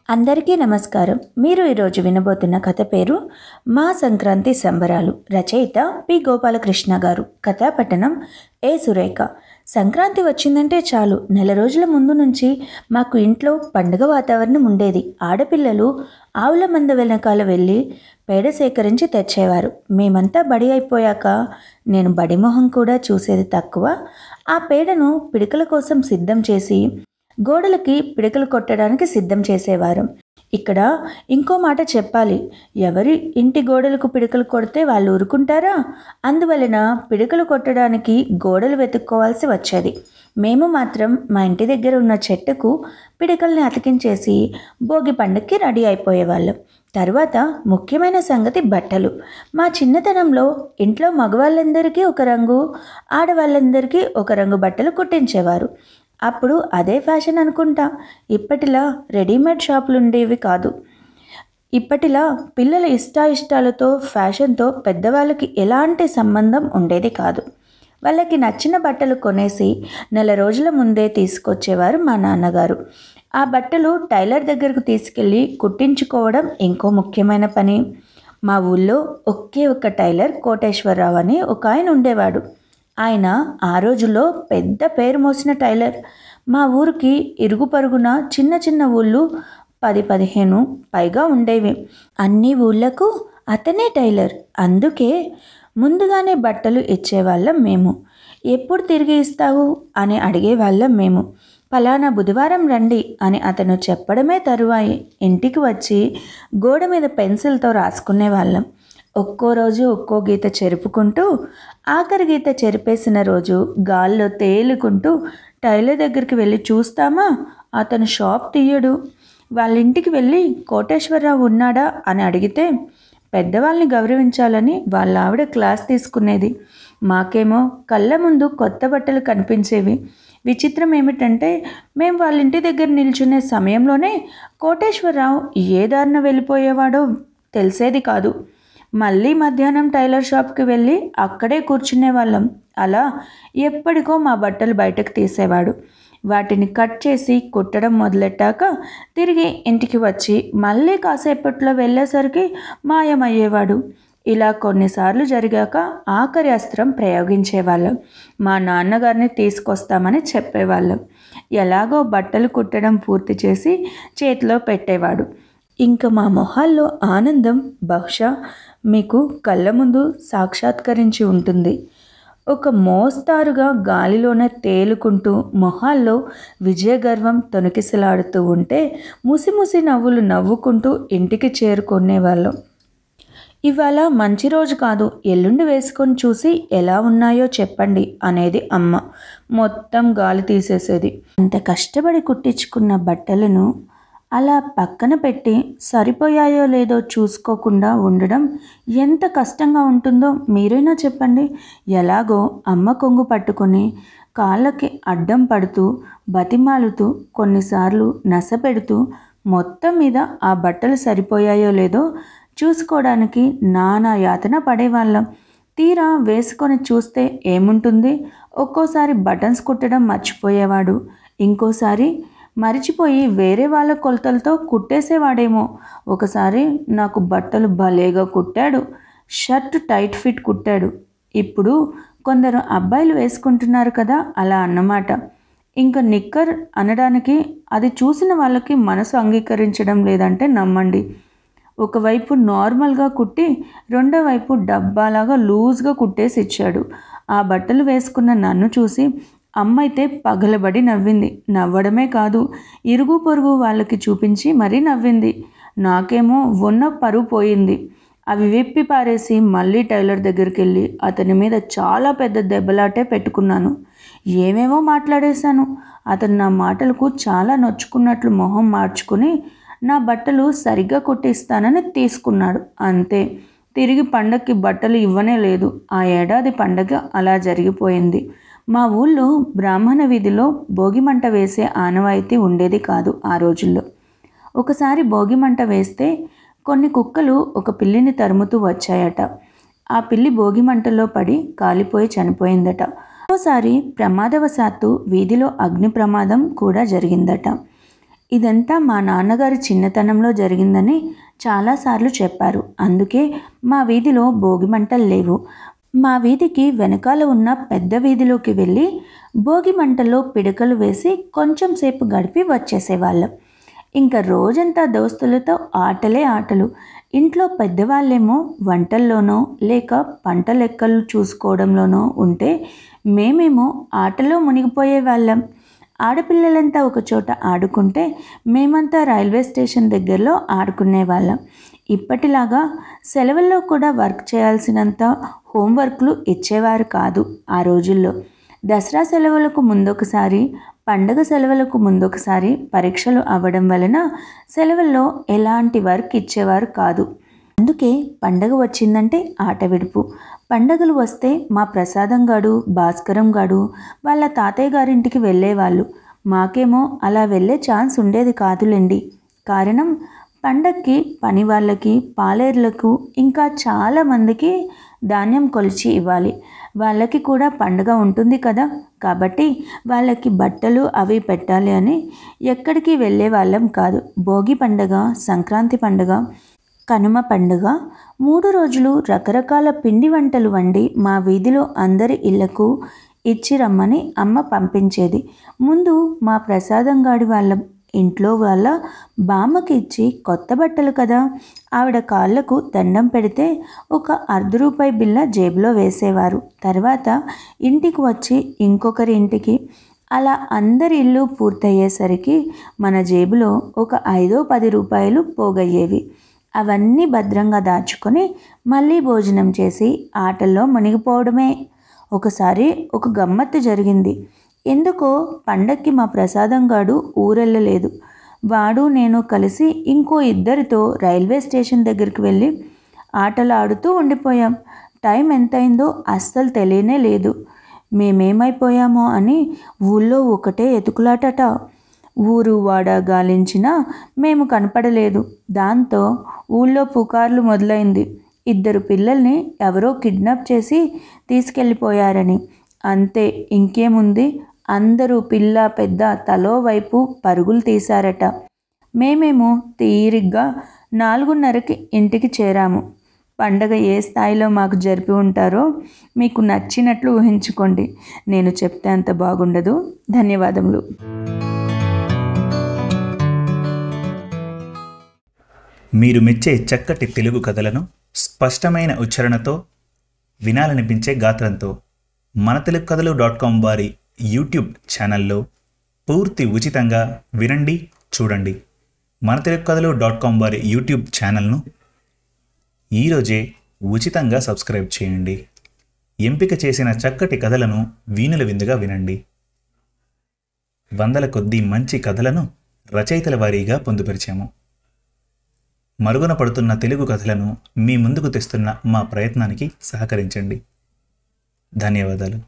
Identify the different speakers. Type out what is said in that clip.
Speaker 1: అందరికీ నమస్కారం. మీరు ఈరోజు వినబోతున్న కథ పేరు మా సంక్రాంతి సంబరాలు. రచయిత పి గోపాలకృష్ణ గారు. కథా పఠనం ఏ సురేఖ. సంక్రాంతి వచ్చిందంటే చాలు నెల రోజుల ముందు నుంచి మాకు ఇంట్లో పండుగ వాతావరణం ఉండేది. ఆడపిల్లలు ఆవుల మంద వెనకాల వెళ్ళి పేడ సేకరించి తెచ్చేవారు. మేమంతా బడి అయిపోయాక నేను బడిమొహం కూడా చూసేది తక్కువ. ఆ పేడను పిడకల కోసం సిద్ధం చేసి గోడలకి పిడకలు కొట్టడానికి సిద్ధం చేసేవారు. ఇక్కడ ఇంకో మాట చెప్పాలి. ఎవరి ఇంటి గోడలకు పిడకలు కొడితే వాళ్ళు ఊరుకుంటారా? అందువలన పిడకలు కొట్టడానికి గోడలు వెతుక్కోవాల్సి వచ్చేది. మేము మాత్రం మా ఇంటి దగ్గర ఉన్న చెట్టుకు పిడకల్ని అతికించేసి భోగి పండుగకి రెడీ అయిపోయేవాళ్ళం. తర్వాత ముఖ్యమైన సంగతి బట్టలు. మా చిన్నతనంలో ఇంట్లో మగవాళ్ళందరికీ ఒక రంగు, ఆడవాళ్ళందరికీ ఒక రంగు బట్టలు కుట్టించేవారు. అప్పుడు అదే ఫ్యాషన్ అనుకుంటా. ఇప్పటిలా రెడీమేడ్ షాపులు ఉండేవి కాదు. ఇప్పటిలా పిల్లల ఇష్టాలతో ఫ్యాషన్తో పెద్దవాళ్ళకి ఎలాంటి సంబంధం ఉండేది కాదు. వాళ్ళకి నచ్చిన బట్టలు కొనేసి నెల రోజుల ముందే తీసుకొచ్చేవారు మా నాన్నగారు. ఆ బట్టలు టైలర్ దగ్గరకు తీసుకెళ్ళి కుట్టించుకోవడం ఇంకో ముఖ్యమైన పని. మా ఊళ్ళో ఒకే ఒక్క టైలర్ కోటేశ్వరరావు అని ఒక ఆయన ఉండేవాడు. ఆయన ఆ రోజుల్లో పెద్ద పేరు మోసిన టైలర్. మా ఊరికి ఇరుగు పరుగున చిన్న చిన్న ఊళ్ళు 10-15 పైగా ఉండేవి. అన్ని ఊళ్ళకు అతనే టైలర్. అందుకే ముందుగానే బట్టలు ఇచ్చేవాళ్ళం మేము. ఎప్పుడు తిరిగి ఇస్తావు అని అడిగేవాళ్ళం మేము. ఫలానా బుధవారం రండి అని అతను చెప్పడమే తరువాయి ఇంటికి వచ్చి గోడ మీద పెన్సిల్తో రాసుకునేవాళ్ళం. ఒక్కో రోజు ఒక్కో గీత చెరుపుకుంటూ ఆఖరి గీత చెరిపేసిన రోజు గాల్లో తేలుకుంటూ టైలర్ దగ్గరికి వెళ్ళి చూస్తామా, అతను షాప్ తీయడు. వాళ్ళ ఇంటికి వెళ్ళి కోటేశ్వరరావు ఉన్నాడా అని అడిగితే పెద్దవాళ్ళని గౌరవించాలని వాళ్ళ ఆవిడ క్లాస్ తీసుకునేది. మాకేమో కళ్ళ ముందు కొత్త బట్టలు కనిపించేవి. విచిత్రం ఏమిటంటే మేము వాళ్ళ ఇంటి దగ్గర నిల్చునే సమయంలోనే కోటేశ్వరరావు ఏ దారిన వెళ్ళిపోయేవాడో తెలిసేది కాదు. మళ్ళీ మధ్యాహ్నం టైలర్ షాప్కి వెళ్ళి అక్కడే కూర్చునే వాళ్ళం. అలా ఎప్పటికో మా బట్టలు బయటకు తీసేవాడు. వాటిని కట్ చేసి కుట్టడం మొదలెట్టాక తిరిగి ఇంటికి వచ్చి మళ్ళీ కాసేపట్లో వెళ్ళేసరికి మాయమయ్యేవాడు. ఇలా కొన్నిసార్లు జరిగాక ఆఖరి అస్త్రం ప్రయోగించేవాళ్ళం. మా నాన్నగారిని తీసుకొస్తామని చెప్పేవాళ్ళం. ఎలాగో బట్టలు కుట్టడం పూర్తి చేసి చేతిలో పెట్టేవాడు. ఇంకా మా మొహాల్లో ఆనందం బహుశా మీకు కళ్ళ ముందు సాక్షాత్కరించి ఉంటుంది. ఒక మోస్తారుగా గాలిలోనే తేలుకుంటూ మొహాల్లో విజయగర్వం తొణికిసలాడుతూ ఉంటే ముసిముసి నవ్వులు నవ్వుకుంటూ ఇంటికి చేరుకునేవాళ్ళం. ఇవాళ మంచి రోజు కాదు, ఎల్లుండి వేసుకొని చూసి ఎలా ఉన్నాయో చెప్పండి అనేది అమ్మ. మొత్తం గాలి తీసేసేది. అంత కష్టపడి కుట్టించుకున్న బట్టలను అలా పక్కన పెట్టి సరిపోయాయో లేదో చూసుకోకుండా ఉండడం ఎంత కష్టంగా ఉంటుందో మీరైనా చెప్పండి. ఎలాగో అమ్మ కొంగు పట్టుకొని కాళ్ళకి అడ్డం పడుతూ బతిమాలుతూ కొన్నిసార్లు నస పెడుతూ మొత్తం మీద ఆ బట్టలు సరిపోయాయో లేదో చూసుకోవడానికి నానా యాతన పడేవాళ్ళం. తీరా వేసుకొని చూస్తే ఏముంటుంది, ఒక్కోసారి బటన్స్ కుట్టడం మర్చిపోయేవాడు, ఇంకోసారి మరిచిపోయి వేరే వాళ్ళ కొలతలతో కుట్టేసేవాడేమో. ఒకసారి నాకు బట్టలు భలేగా కుట్టాడు, షర్ట్ టైట్ ఫిట్ కుట్టాడు. ఇప్పుడు కొందరు అబ్బాయిలు వేసుకుంటున్నారు కదా, అలా అన్నమాట. ఇంకా నిక్కర్ అనడానికి అది చూసిన వాళ్ళకి మనసు అంగీకరించడం లేదంటే నమ్మండి. ఒకవైపు నార్మల్గా కుట్టి రెండో వైపు డబ్బాలాగా లూజ్గా కుట్టేసి ఇచ్చాడు. ఆ బట్టలు వేసుకున్న నన్ను చూసి అమ్మ అయితే పగలబడి నవ్వింది. నవ్వడమే కాదు, ఇరుగు పొరుగు వాళ్ళకి చూపించి మరీ నవ్వింది. నాకేమో ఉన్న పరువు పోయింది. అవి విప్పి పారేసి మళ్ళీ టైలర్ దగ్గరికి వెళ్ళి అతని మీద చాలా పెద్ద దెబ్బలాటే పెట్టుకున్నాను. ఏమేమో మాట్లాడేశాను. అతను నా మాటలకు చాలా నొచ్చుకున్నట్లు మొహం మార్చుకుని నా బట్టలు సరిగ్గా కుట్టిస్తానని తీసుకున్నాడు. అంతే. తిరిగి పండగకి బట్టలు ఇవ్వనే లేదు. ఆ ఏడాది పండగ అలా జరిగిపోయింది. మా ఊళ్ళో బ్రాహ్మణ వీధిలో భోగిమంట వేసే ఆనవాయితీ ఉండేది కాదు ఆ రోజుల్లో. ఒకసారి భోగిమంట వేస్తే కొన్ని కుక్కలు ఒక పిల్లిని తరుముతూ వచ్చాయట. ఆ పిల్లి భోగిమంటలో పడి కాలిపోయి చనిపోయిందట. ఒకసారి ప్రమాదవశాత్తు వీధిలో అగ్ని ప్రమాదం కూడా జరిగిందట. ఇదంతా మా నాన్నగారి చిన్నతనంలో జరిగిందని చాలాసార్లు చెప్పారు. అందుకే మా వీధిలో భోగి మంటలు లేవు. మా వీధికి వెనకాల ఉన్న పెద్ద వీధిలోకి వెళ్ళి భోగి మంటల్లో పిడకలు వేసి కొంచెం సేపు గడిపి వచ్చేసేవాళ్ళం. ఇంకా రోజంతా దోస్తులతో ఆటలే ఆటలు. ఇంట్లో పెద్దవాళ్ళేమో వంటల్లోనో లేక పంట లెక్కలు చూసుకోవడంలోనో ఉంటే మేమేమో ఆటలో మునిగిపోయే వాళ్ళం. ఆడపిల్లలంతా ఒకచోట ఆడుకుంటే మేమంతా రైల్వే స్టేషన్ దగ్గరలో ఆడుకునేవాళ్ళం. ఇప్పటిలాగా సెలవుల్లో కూడా వర్క్ చేయాల్సినంత హోంవర్క్లు ఇచ్చేవారు కాదు ఆ రోజుల్లో. దసరా సెలవులకు ముందొకసారి, పండగ సెలవులకు ముందొకసారి పరీక్షలు అవ్వడం వలన సెలవుల్లో ఎలాంటి వర్క్ ఇచ్చేవారు కాదు. అందుకే పండగ వచ్చిందంటే ఆట విడుపు. పండగలు వస్తే మా ప్రసాదం గాడు, భాస్కరం గాడు వాళ్ళ తాతయ్య గారింటికి వెళ్ళేవాళ్ళు. మాకేమో అలా వెళ్ళే ఛాన్స్ ఉండేది కాదులేండి. కారణం పండక్కి పని వాళ్ళకి, పాలేర్లకు ఇంకా చాలామందికి ధాన్యం కొలిచి ఇవ్వాలి. వాళ్ళకి కూడా పండుగ ఉంటుంది కదా, కాబట్టి వాళ్ళకి బట్టలు అవి పెట్టాలి అని ఎక్కడికి వెళ్ళే వాళ్ళం కాదు. భోగి పండుగ, సంక్రాంతి పండుగ, కనుమ పండుగ 3 రోజులు రకరకాల పిండి వంటలు వండి మా వీధిలో అందరి ఇళ్లకు ఇచ్చి రమ్మని అమ్మ పంపించేది. ముందు మా ప్రసాదం గాడి వాళ్ళ ఇంట్లో వాళ్ళ బామ్మకి ఇచ్చి కొత్త బట్టలు కదా, ఆవిడ కాళ్ళకు దండం పెడితే ఒక ₹1 బిళ్ళ జేబులో వేసేవారు. తర్వాత ఇంటికి వచ్చి ఇంకొకరి ఇంటికి, అలా అందరి ఇల్లు పూర్తయ్యేసరికి మన జేబులో ఒక ₹5-10 పోగయ్యేవి. అవన్నీ భద్రంగా దాచుకొని మళ్ళీ భోజనం చేసి ఆటల్లో మునిగిపోవడమే. ఒకసారి ఒక గమ్మత్తు జరిగింది. ఎందుకో పండక్కి మా ప్రసాదం గాడు ఊరెళ్ళలేదు. వాడు నేను కలిసి ఇంకో ఇద్దరితో రైల్వే స్టేషన్ దగ్గరికి వెళ్ళి ఆటలు ఆడుతూ ఉండిపోయాం. టైం ఎంతైందో అస్సలు తెలియనే లేదు. మేమేమైపోయామో అని ఊళ్ళో ఒకటే ఎతుకులాటట. ఊరు వాడ గాలించినా మేము కనపడలేదు. దాంతో ఊళ్ళో పుకార్లు మొదలైంది. 2 పిల్లల్ని ఎవరో కిడ్నాప్ చేసి తీసుకెళ్ళిపోయారని. అంతే, ఇంకేముంది, అందరూ పిల్ల పెద్ద తలో వైపు పరుగులు తీశారట. మేమేమో తీరిగ్గా 4:30కి ఇంటికి చేరాము. పండగ ఏ స్థాయిలో మాకు జరిపి ఉంటారో మీకు నచ్చినట్లు ఊహించుకోండి. నేను చెప్తే అంత బాగుండదు. ధన్యవాదములు.
Speaker 2: మీరు మెచ్చే చక్కటి తెలుగు కథలను స్పష్టమైన ఉచ్చారణతో, వినాలనిపించే గాత్రంతో మన తెలుగు కథలు .com వారి యూట్యూబ్ ఛానల్లో పూర్తి ఉచితంగా వినండి, చూడండి. మన తెలుగు కథలు .com వారి యూట్యూబ్ ఛానల్ను ఈరోజే ఉచితంగా సబ్స్క్రైబ్ చేయండి. ఎంపిక చేసిన చక్కటి కథలను వీణుల విందుగా వినండి. వందల కొద్దీ మంచి కథలను రచయితల వారీగా పొందుపరిచాము. మరుగున పడుతున్న తెలుగు కథలను మీ ముందుకు తెస్తున్న మా ప్రయత్నానికి సహకరించండి. ధన్యవాదాలు.